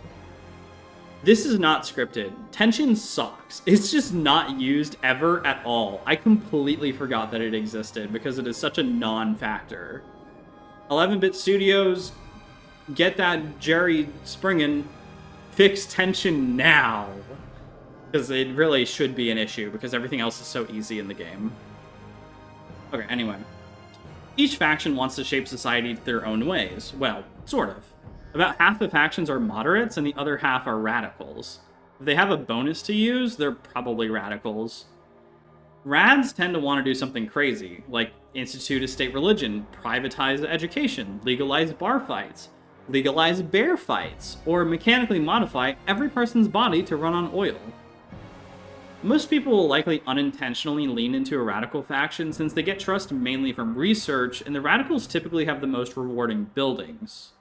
This is not scripted. Tension sucks. It's just not used ever at all. I completely forgot that it existed because it is such a non-factor. 11-bit studios, get that Jerry Springen, fix tension now. Because it really should be an issue because everything else is so easy in the game. Okay, anyway. Each faction wants to shape society their own ways. Well, sort of. About half the factions are moderates, and the other half are radicals. If they have a bonus to use, they're probably radicals. Rads tend to want to do something crazy, like institute a state religion, privatize education, legalize bar fights, legalize bear fights, or mechanically modify every person's body to run on oil. Most people will likely unintentionally lean into a radical faction since they get trust mainly from research, and the radicals typically have the most rewarding buildings.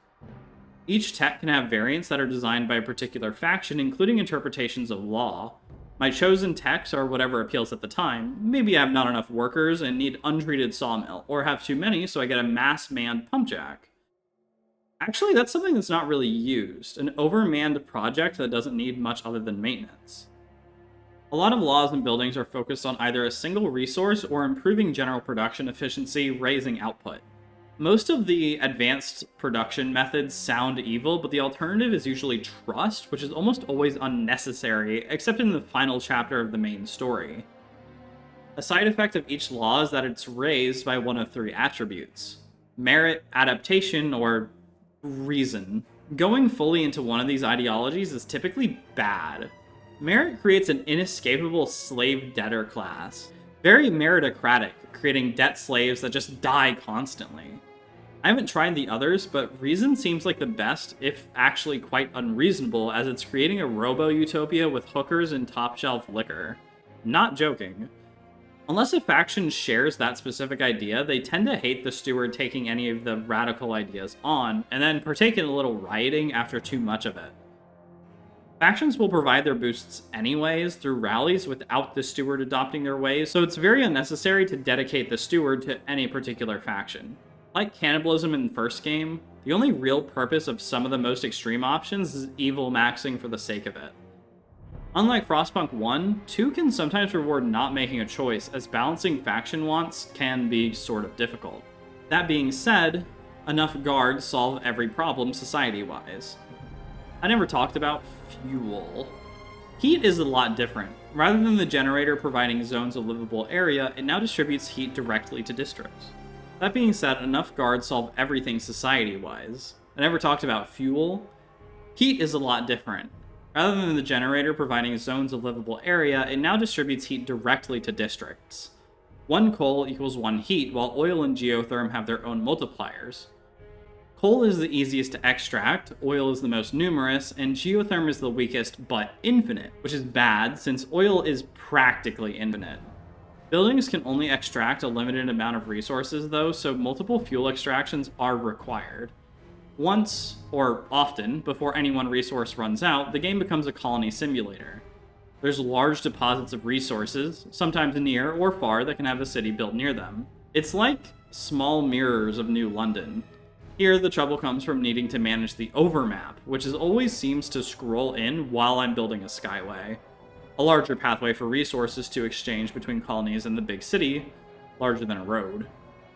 Each tech can have variants that are designed by a particular faction, including interpretations of law. My chosen techs are whatever appeals at the time. Maybe I have not enough workers and need untreated sawmill, or have too many so I get a mass-manned pump jack. Actually, that's something that's not really used, an overmanned project that doesn't need much other than maintenance. A lot of laws and buildings are focused on either a single resource or improving general production efficiency, raising output. Most of the advanced production methods sound evil, but the alternative is usually trust, which is almost always unnecessary, except in the final chapter of the main story. A side effect of each law is that it's raised by one of 3 attributes: merit, adaptation, or reason. Going fully into one of these ideologies is typically bad. Merit creates an inescapable slave debtor class. Very meritocratic, creating debt slaves that just die constantly. I haven't tried the others, but reason seems like the best, if actually quite unreasonable, as it's creating a robo-utopia with hookers and top-shelf liquor. Not joking. Unless a faction shares that specific idea, they tend to hate the steward taking any of the radical ideas on, and then partake in a little rioting after too much of it. Factions will provide their boosts anyways through rallies without the steward adopting their ways, so it's very unnecessary to dedicate the steward to any particular faction. Like cannibalism in the first game, the only real purpose of some of the most extreme options is evil maxing for the sake of it. Unlike FrostPunk 1, 2 can sometimes reward not making a choice, as balancing faction wants can be sort of difficult. That being said, enough guards solve every problem society-wise. I never talked about fuel. Heat is a lot different. Rather than the generator providing zones of livable area, it now distributes heat directly to districts. That being said, enough guards solve everything society-wise. I never talked about fuel. Heat is a lot different. Rather than the generator providing zones of livable area, it now distributes heat directly to districts. 1 coal equals 1 heat, while oil and geotherm have their own multipliers. Coal is the easiest to extract, oil is the most numerous, and geotherm is the weakest but infinite, which is bad since oil is practically infinite. Buildings can only extract a limited amount of resources though, so multiple fuel extractions are required. Once, or often, before any one resource runs out, the game becomes a colony simulator. There's large deposits of resources, sometimes near or far, that can have a city built near them. It's like small mirrors of New London. Here, the trouble comes from needing to manage the overmap, which always seems to scroll in while I'm building a skyway. A larger pathway for resources to exchange between colonies and the big city, larger than a road.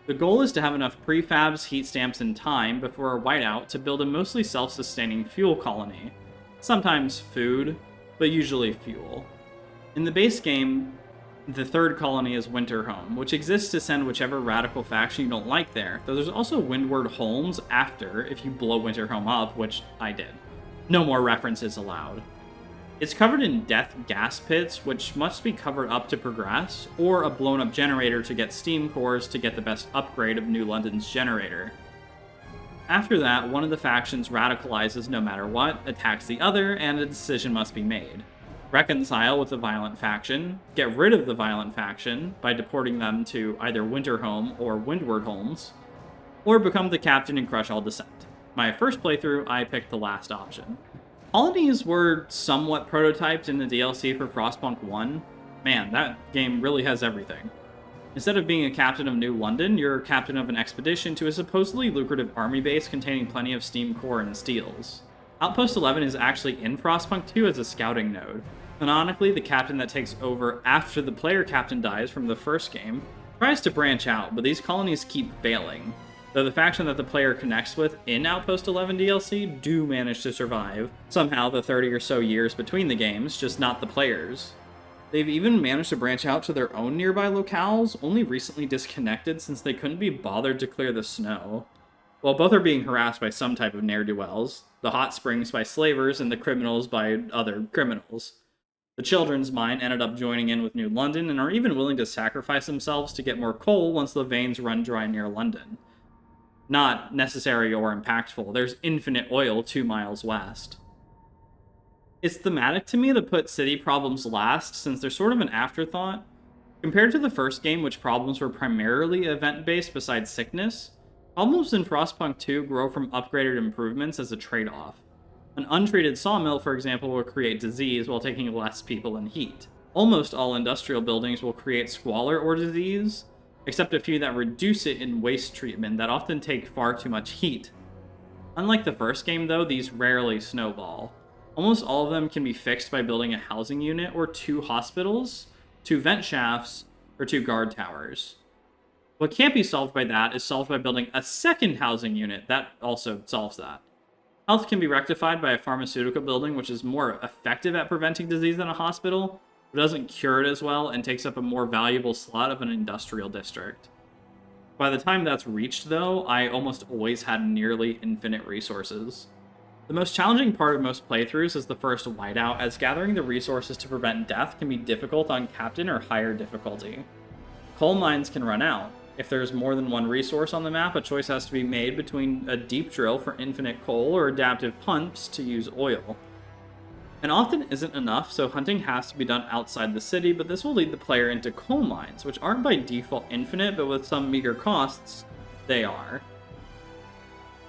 The goal is to have enough prefabs, heat stamps, and time before a whiteout to build a mostly self-sustaining fuel colony. Sometimes food, but usually fuel. In the base game, the 3rd colony is Winterhome, which exists to send whichever radical faction you don't like there, though there's also Windward Homes after if you blow Winterhome up, which I did. No more references allowed. It's covered in death gas pits, which must be covered up to progress, or a blown up generator to get steam cores to get the best upgrade of New London's generator. After that, one of the factions radicalizes no matter what, attacks the other, and a decision must be made. Reconcile with the violent faction, get rid of the violent faction by deporting them to either Winterhome or Windward Homes, or become the captain and crush all dissent. My first playthrough, I picked the last option. Colonies were somewhat prototyped in the DLC for FrostPunk 1. Man, that game really has everything. Instead of being a captain of New London, you're captain of an expedition to a supposedly lucrative army base containing plenty of steam core and steels. Outpost 11 is actually in FrostPunk 2 as a scouting node. Canonically, the captain that takes over after the player captain dies from the first game tries to branch out, but these colonies keep failing. Though the faction that the player connects with in Outpost 11 DLC do manage to survive, somehow the 30 or so years between the games, just not the players. They've even managed to branch out to their own nearby locales, only recently disconnected since they couldn't be bothered to clear the snow. While both are being harassed by some type of ne'er-do-wells, the hot springs by slavers and the criminals by other criminals. The children's mine ended up joining in with New London and are even willing to sacrifice themselves to get more coal once the veins run dry near London. Not necessary or impactful, there's infinite oil 2 miles west. It's thematic to me to put city problems last, since they're sort of an afterthought. Compared to the first game, which problems were primarily event-based besides sickness, problems in Frostpunk 2 grow from upgraded improvements as a trade-off. An untreated sawmill, for example, will create disease while taking less people and heat. Almost all industrial buildings will create squalor or disease, except a few that reduce it in waste treatment that often take far too much heat. Unlike the first game, though, these rarely snowball. Almost all of them can be fixed by building a housing unit or 2 hospitals, 2 vent shafts, or 2 guard towers. What can't be solved by that is solved by building a second housing unit that also solves that. Health can be rectified by a pharmaceutical building, which is more effective at preventing disease than a hospital, but doesn't cure it as well and takes up a more valuable slot of an industrial district. By the time that's reached, though, I almost always had nearly infinite resources. The most challenging part of most playthroughs is the first whiteout, as gathering the resources to prevent death can be difficult on Captain or higher difficulty. Coal mines can run out. If there's more than one resource on the map, a choice has to be made between a deep drill for infinite coal or adaptive pumps to use oil. And often isn't enough, so hunting has to be done outside the city, but this will lead the player into coal mines, which aren't by default infinite, but with some meager costs, they are.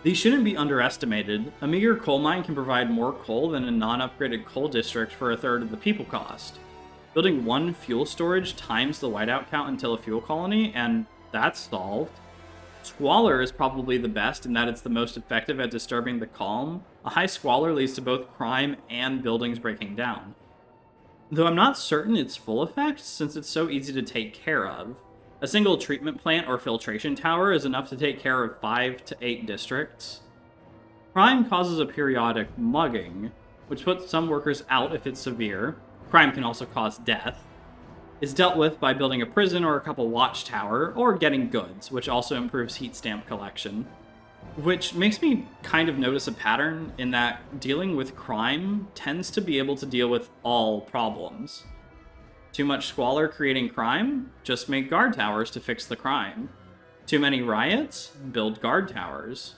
These shouldn't be underestimated. A meager coal mine can provide more coal than a non-upgraded coal district for a third of the people cost. Building 1 fuel storage times the whiteout count until a fuel colony, and that's solved. Squalor is probably the best in that it's the most effective at disturbing the calm. A high squalor leads to both crime and buildings breaking down. Though I'm not certain its full effect, since it's so easy to take care of. A single treatment plant or filtration tower is enough to take care of 5 to 8 districts. Crime causes a periodic mugging, which puts some workers out if it's severe. Crime can also cause death. Is dealt with by building a prison or a couple watchtower, or getting goods, which also improves heat stamp collection. Which makes me kind of notice a pattern in that dealing with crime tends to be able to deal with all problems. Too much squalor creating crime? Just make guard towers to fix the crime. Too many riots? Build guard towers.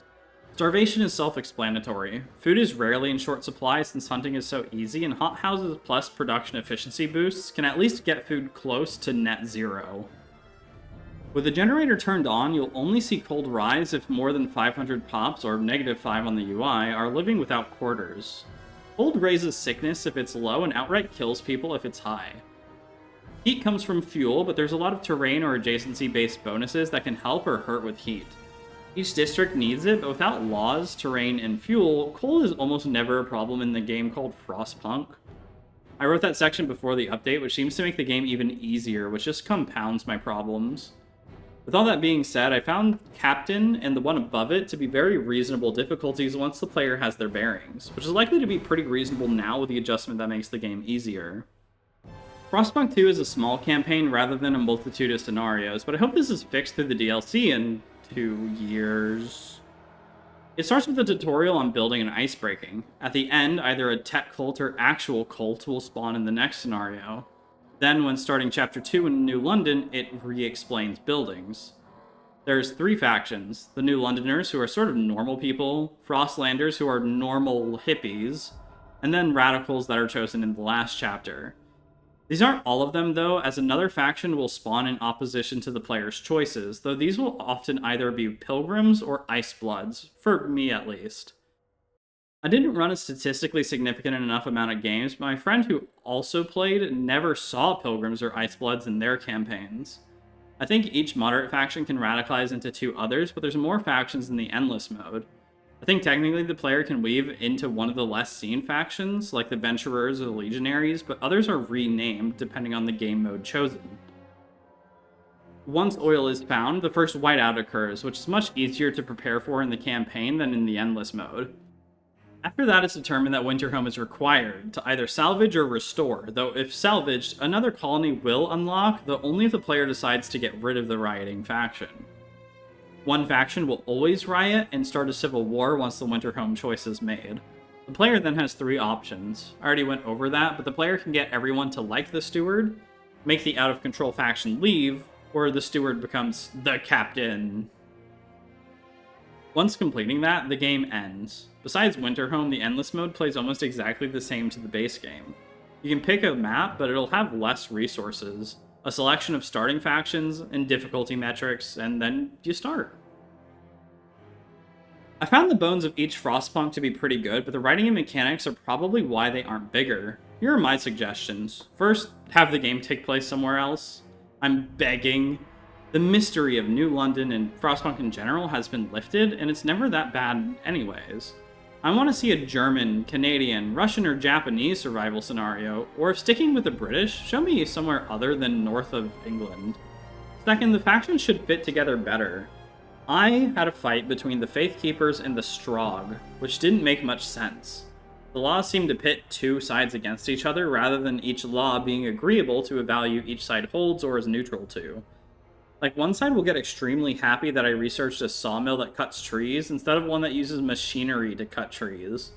Starvation is self-explanatory. Food is rarely in short supply since hunting is so easy, and hothouses plus production efficiency boosts can at least get food close to net zero. With the generator turned on, you'll only see cold rise if more than 500 pops, or -5 on the UI, are living without quarters. Cold raises sickness if it's low and outright kills people if it's high. Heat comes from fuel, but there's a lot of terrain or adjacency-based bonuses that can help or hurt with heat. Each district needs it, but without laws, terrain, and fuel, coal is almost never a problem in the game called FrostPunk. I wrote that section before the update, which seems to make the game even easier, which just compounds my problems. With all that being said, I found Captain and the one above it to be very reasonable difficulties once the player has their bearings, which is likely to be pretty reasonable now with the adjustment that makes the game easier. Frostpunk 2 is a small campaign rather than a multitude of scenarios, but I hope this is fixed through the DLC in 2 years. It starts with a tutorial on building and ice breaking. At the end, either a tech cult or actual cult will spawn in the next scenario. Then, when starting Chapter 2 in New London, it re-explains buildings. There's 3 factions: the New Londoners, who are sort of normal people, Frostlanders, who are normal hippies, and then radicals that are chosen in the last chapter. These aren't all of them, though, as another faction will spawn in opposition to the player's choices, though these will often either be Pilgrims or Icebloods, for me at least. I didn't run a statistically significant enough amount of games, but my friend who also played never saw Pilgrims or Icebloods in their campaigns. I think each moderate faction can radicalize into 2 others, but there's more factions in the Endless mode. I think technically the player can weave into one of the less seen factions, like the Venturers or the Legionaries, but others are renamed depending on the game mode chosen. Once oil is found, the first whiteout occurs, which is much easier to prepare for in the campaign than in the Endless mode. After that, it's determined that Winterhome is required to either salvage or restore, though if salvaged, another colony will unlock, though only if the player decides to get rid of the rioting faction. One faction will always riot and start a civil war once the Winterhome choice is made. The player then has 3 options. I already went over that, but the player can get everyone to like the steward, make the out-of-control faction leave, or the steward becomes the captain. Once completing that, the game ends. Besides Winterhome, the Endless mode plays almost exactly the same to the base game. You can pick a map, but it'll have less resources, a selection of starting factions, and difficulty metrics, and then you start. I found the bones of each FrostPunk to be pretty good, but the writing and mechanics are probably why they aren't bigger. Here are my suggestions. First, have the game take place somewhere else. I'm begging. The mystery of New London and FrostPunk in general has been lifted, and it's never that bad anyways. I want to see a German, Canadian, Russian, or Japanese survival scenario, or if sticking with the British, show me somewhere other than north of England. Second, the factions should fit together better. I had a fight between the Faithkeepers and the Strogg, which didn't make much sense. The laws seemed to pit 2 sides against each other rather than each law being agreeable to a value each side holds or is neutral to. Like, one side will get extremely happy that I researched a sawmill that cuts trees instead of one that uses machinery to cut trees.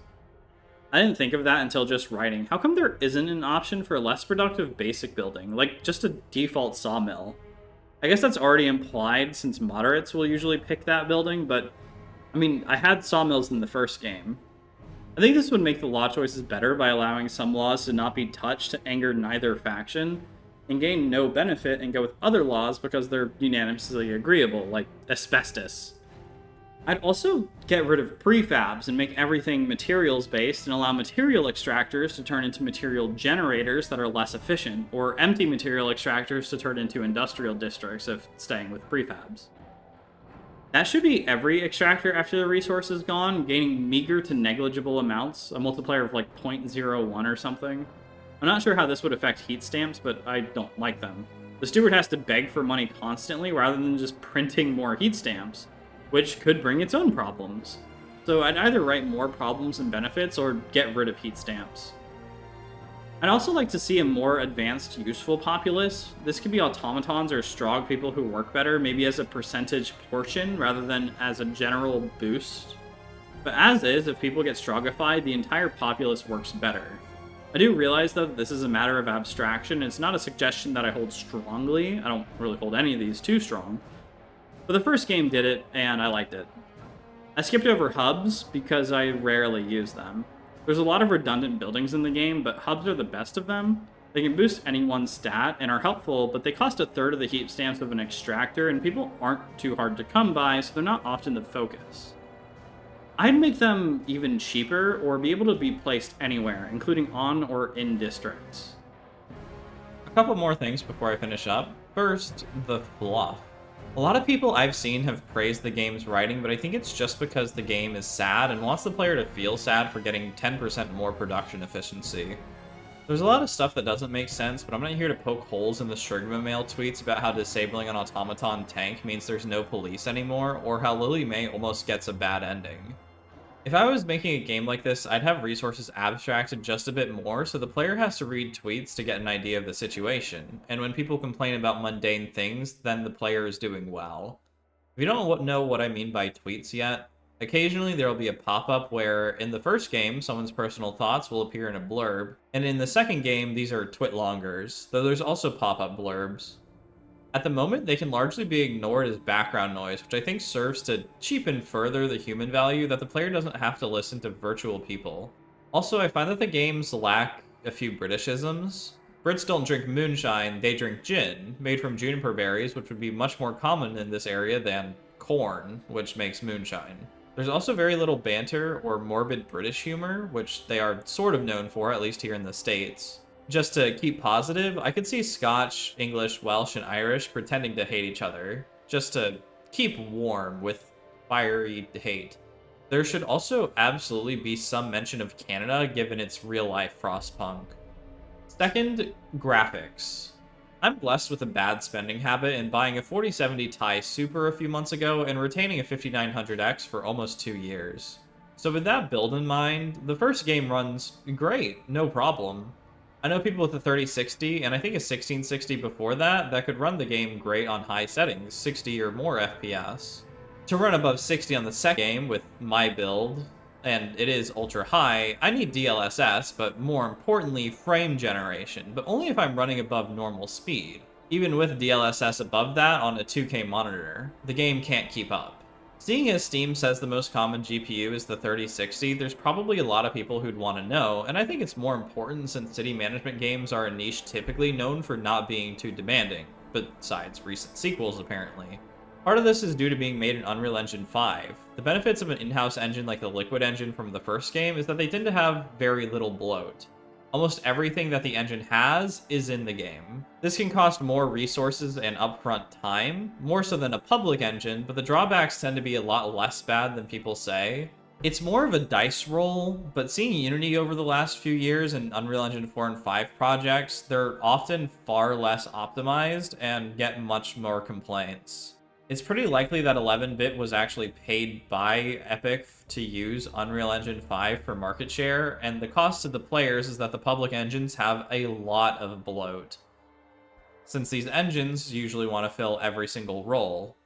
I didn't think of that until just writing. How come there isn't an option for a less productive basic building, like just a default sawmill? I guess that's already implied since moderates will usually pick that building, but I mean, I had sawmills in the first game. I think this would make the law choices better by allowing some laws to not be touched to anger neither faction, and gain no benefit and go with other laws because they're unanimously agreeable, like asbestos. I'd also get rid of prefabs and make everything materials-based and allow material extractors to turn into material generators that are less efficient, or empty material extractors to turn into industrial districts if staying with prefabs. That should be every extractor after the resource is gone, gaining meager to negligible amounts, a multiplier of like 0.01 or something. I'm not sure how this would affect heat stamps, but I don't like them. The steward has to beg for money constantly rather than just printing more heat stamps, which could bring its own problems. So I'd either write more problems and benefits or get rid of heat stamps. I'd also like to see a more advanced, useful populace. This could be automatons or Strogg people who work better, maybe as a percentage portion rather than as a general boost. But as is, if people get Stroggified, the entire populace works better. I do realize, though, that this is a matter of abstraction. It's not a suggestion that I hold strongly. I don't really hold any of these too strong. But the first game did it, and I liked it. I skipped over hubs because I rarely use them. There's a lot of redundant buildings in the game, but hubs are the best of them. They can boost any one stat and are helpful, but they cost 1/3 of the heat stamps of an extractor, and people aren't too hard to come by, so they're not often the focus. I'd make them even cheaper, or be able to be placed anywhere, including on or in districts. A couple more things before I finish up. First, the fluff. A lot of people I've seen have praised the game's writing, but I think it's just because the game is sad and wants the player to feel sad for getting 10% more production efficiency. There's a lot of stuff that doesn't make sense, but I'm not here to poke holes in the Shrigma Mail tweets about how disabling an automaton tank means there's no police anymore, or how Lily May almost gets a bad ending. If I was making a game like this, I'd have resources abstracted just a bit more, so the player has to read tweets to get an idea of the situation, and when people complain about mundane things, then the player is doing well. If you don't know what I mean by tweets yet, occasionally there will be a pop-up where, in the first game, someone's personal thoughts will appear in a blurb, and in the second game, these are twit-longers, though there's also pop-up blurbs. At the moment, they can largely be ignored as background noise, which I think serves to cheapen further the human value that the player doesn't have to listen to virtual people. Also, I find that the games lack a few Britishisms. Brits don't drink moonshine, they drink gin, made from juniper berries, which would be much more common in this area than corn, which makes moonshine. There's also very little banter or morbid British humor, which they are sort of known for, at least here in the States. Just to keep positive, I could see Scotch, English, Welsh, and Irish pretending to hate each other, just to keep warm with fiery hate. There should also absolutely be some mention of Canada, given its real-life FrostPunk. Second, graphics. I'm blessed with a bad spending habit in buying a 4070 Ti Super a few months ago and retaining a 5900X for almost 2 years. So with that build in mind, the first game runs great, no problem. I know people with a 3060, and I think a 1660 before that, that could run the game great on high settings, 60 or more FPS. To run above 60 on the second game with my build, and it is ultra high, I need DLSS, but more importantly, frame generation, but only if I'm running above normal speed. Even with DLSS above that on a 2K monitor, the game can't keep up. Seeing as Steam says the most common GPU is the 3060, there's probably a lot of people who'd want to know, and I think it's more important since city management games are a niche typically known for not being too demanding, besides recent sequels apparently. Part of this is due to being made in Unreal Engine 5. The benefits of an in-house engine like the Liquid engine from the first game is that they tend to have very little bloat. Almost everything that the engine has is in the game. This can cost more resources and upfront time, more so than a public engine, but the drawbacks tend to be a lot less bad than people say. It's more of a dice roll, but seeing Unity over the last few years in Unreal Engine 4 and 5 projects, they're often far less optimized and get much more complaints. It's pretty likely that 11-bit was actually paid by Epic to use Unreal Engine 5 for market share, and the cost to the players is that the public engines have a lot of bloat, since these engines usually want to fill every single role.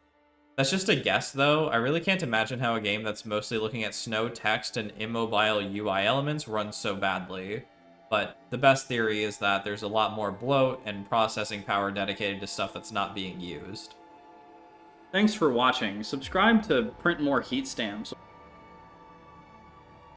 That's just a guess, though. I really can't imagine how a game that's mostly looking at snow text and immobile UI elements runs so badly. But the best theory is that there's a lot more bloat and processing power dedicated to stuff that's not being used. Thanks for watching. Subscribe to print more heat stamps.